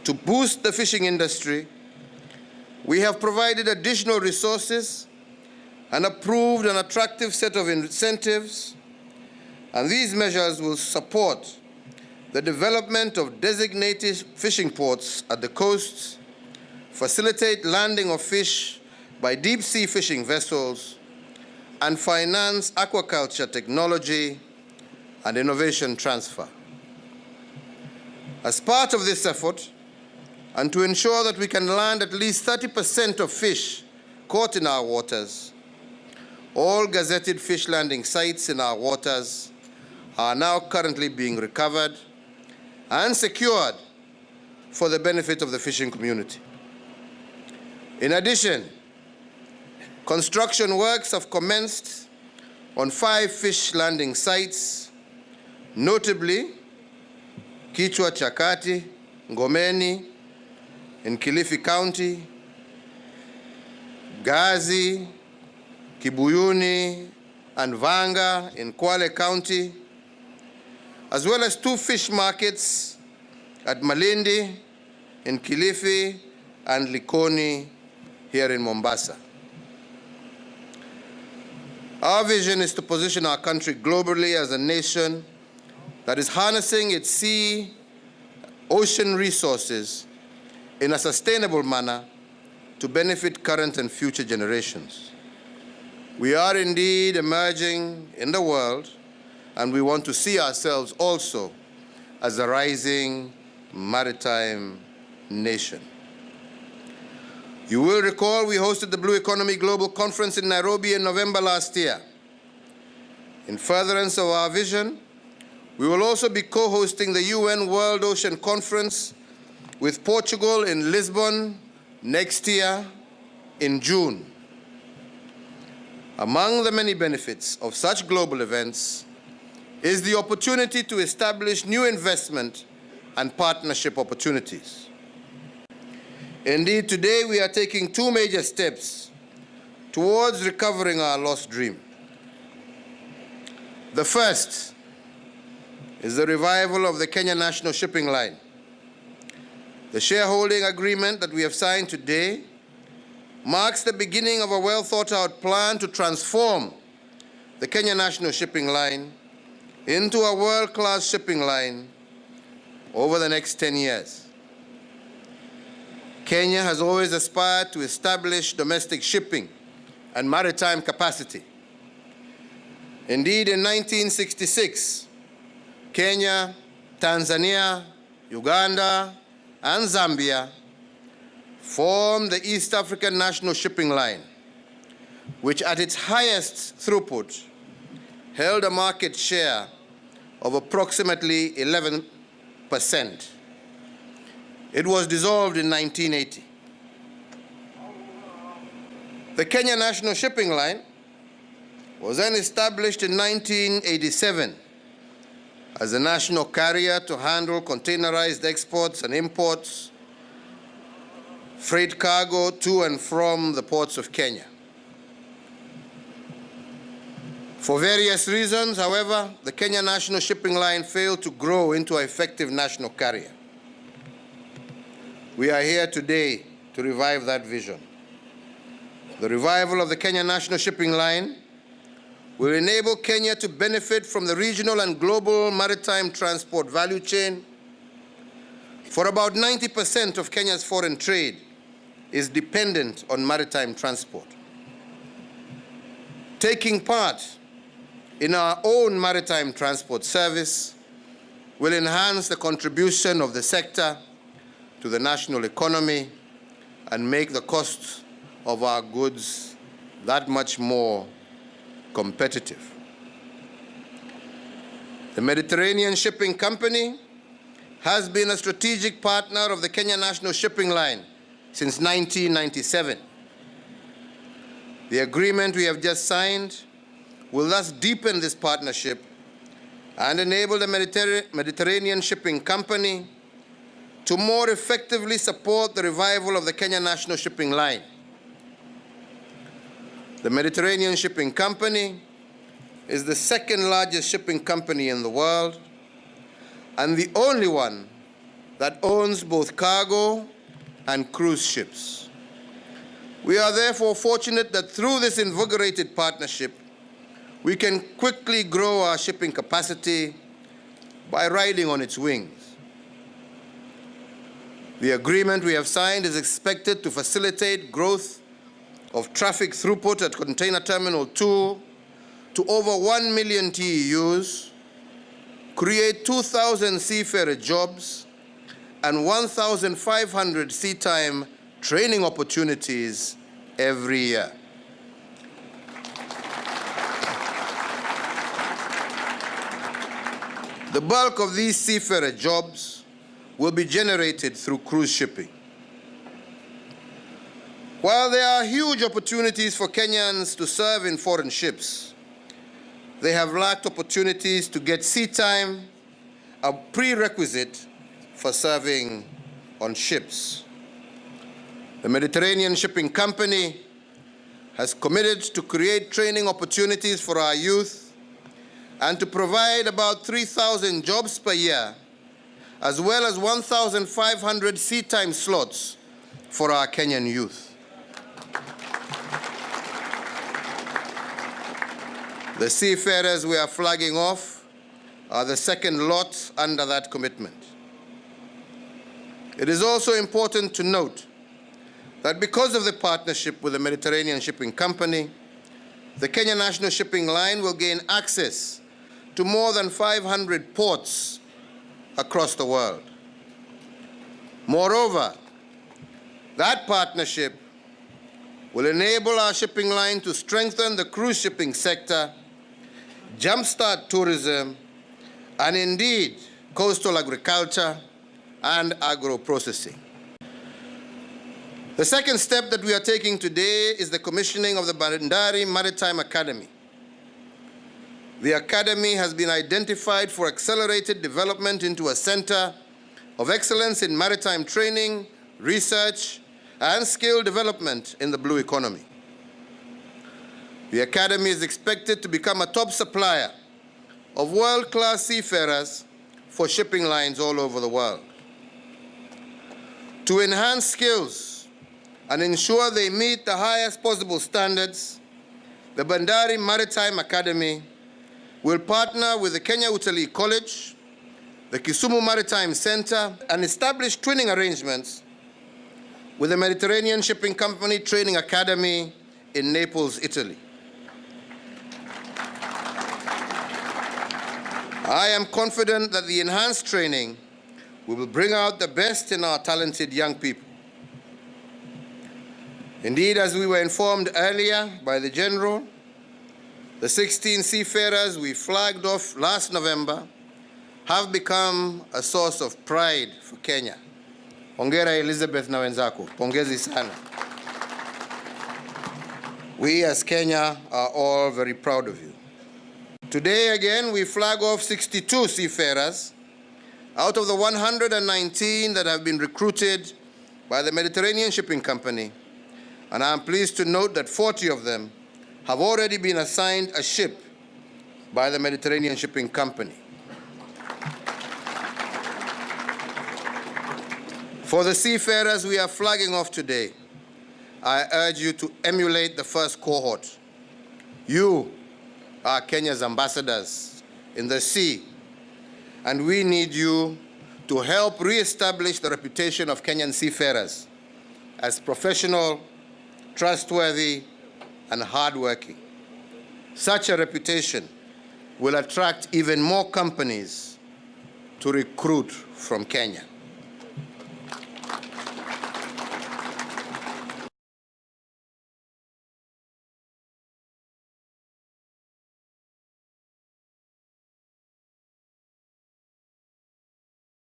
To boost the fishing industry, we have provided additional resources and approved an attractive set of incentives, and these measures will support the development of designated fishing ports at the coasts, facilitate landing of fish by deep-sea fishing vessels, and finance aquaculture technology and innovation transfer. As part of this effort, and to ensure that we can land at least 30% of fish caught in our waters, all gazetted fish landing sites in our waters are now currently being recovered and secured for the benefit of the fishing community. In addition, construction works have commenced on 5 fish landing sites, notably Kichwa Chakati, Ngomeni in Kilifi County, Gazi, Kibuyuni, and Vanga in Kwale County, as well as 2 fish markets at Malindi in Kilifi and Likoni here in Mombasa. Our vision is to position our country globally as a nation that is harnessing its sea, ocean resources in a sustainable manner to benefit current and future generations. We are indeed emerging in the world, and we want to see ourselves also as a rising maritime nation. You will recall we hosted the Blue Economy Global Conference in Nairobi in November last year. In furtherance of our vision, we will also be co-hosting the UN World Ocean Conference with Portugal in Lisbon next year in June. Among the many benefits of such global events is the opportunity to establish new investment and partnership opportunities. Indeed, today we are taking 2 major steps towards recovering our lost dream. The first is the revival of the Kenya National Shipping Line. The shareholding agreement that we have signed today marks the beginning of a well-thought-out plan to transform the Kenya National Shipping Line into a world-class shipping line over the next 10 years. Kenya has always aspired to establish domestic shipping and maritime capacity. Indeed, in 1966, Kenya, Tanzania, Uganda, and Zambia formed the East African National Shipping Line, which at its highest throughput held a market share of approximately 11%. It was dissolved in 1980. The Kenya National Shipping Line was then established in 1987 as a national carrier to handle containerized exports and imports, freight cargo to and from the ports of Kenya. For various reasons, however, the Kenya National Shipping Line failed to grow into an effective national carrier. We are here today to revive that vision. The revival of the Kenya National Shipping Line will enable Kenya to benefit from the regional and global maritime transport value chain. For about 90% of Kenya's foreign trade is dependent on maritime transport. Taking part in our own maritime transport service will enhance the contribution of the sector to the national economy and make the cost of our goods that much more competitive. The Mediterranean Shipping Company has been a strategic partner of the Kenya National Shipping Line since 1997. The agreement we have just signed will thus deepen this partnership and enable the Mediterranean Shipping Company to more effectively support the revival of the Kenya National Shipping Line. The Mediterranean Shipping Company is the second largest shipping company in the world and the only one that owns both cargo and cruise ships. We are therefore fortunate that through this invigorated partnership, we can quickly grow our shipping capacity by riding on its wings. The agreement we have signed is expected to facilitate growth of traffic throughput at Container Terminal 2 to over 1 million TEUs, create 2,000 seafarer jobs, and 1,500 sea time training opportunities every year. The bulk of these seafarer jobs will be generated through cruise shipping. While there are huge opportunities for Kenyans to serve in foreign ships, they have lacked opportunities to get sea time, a prerequisite for serving on ships. The Mediterranean Shipping Company has committed to create training opportunities for our youth and to provide about 3,000 jobs per year, as well as 1,500 sea time slots for our Kenyan youth. The seafarers we are flagging off are the second lot under that commitment. It is also important to note that because of the partnership with the Mediterranean Shipping Company, the Kenya National Shipping Line will gain access to more than 500 ports across the world. Moreover, that partnership will enable our shipping line to strengthen the cruise shipping sector, jumpstart tourism, and indeed coastal agriculture and agro-processing. The second step that we are taking today is the commissioning of the Bandari Maritime Academy. The Academy has been identified for accelerated development into a center of excellence in maritime training, research, and skill development in the blue economy. The Academy is expected to become a top supplier of world-class seafarers for shipping lines all over the world. To enhance skills and ensure they meet the highest possible standards, the Bandari Maritime Academy will partner with the Kenya Utalii College, the Kisumu Maritime Center, and establish twinning arrangements with the Mediterranean Shipping Company Training Academy in Naples, Italy. I am confident that the enhanced training will bring out the best in our talented young people. Indeed, as we were informed earlier by the General, the 16 seafarers we flagged off last November have become a source of pride for Kenya. Hongera Elizabeth na wenzako, pongezi sana. We as Kenya are all very proud of you. Today again, we flag off 62 seafarers out of the 119 that have been recruited by the Mediterranean Shipping Company, and I am pleased to note that 40 of them have already been assigned a ship by the Mediterranean Shipping Company. For the seafarers we are flagging off today, I urge you to emulate the first cohort. You are Kenya's ambassadors in the sea, and we need you to help re-establish the reputation of Kenyan seafarers as professional, trustworthy, and hardworking. Such a reputation will attract even more companies to recruit from Kenya.